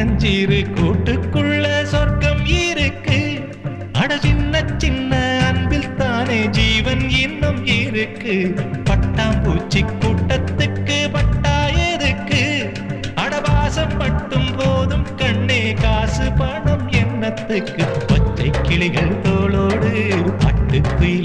சின்னஞ்சிறு கூட்டுக்குள்ள சொர்க்கம் இருக்கு. அட சின்ன சின்ன அன்பில் தானே ஜீவன் இன்னும் இருக்கு. பட்டாம்பூச்சி கூட்டத்துக்கு பட்டா எதுக்கு? அடவாசம் மட்டும் போதும் கண்ணே, காசு பணம் என்னத்துக்கு? பச்சை கிளிகள் தோளோடு பட்டுக்குயில்